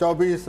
24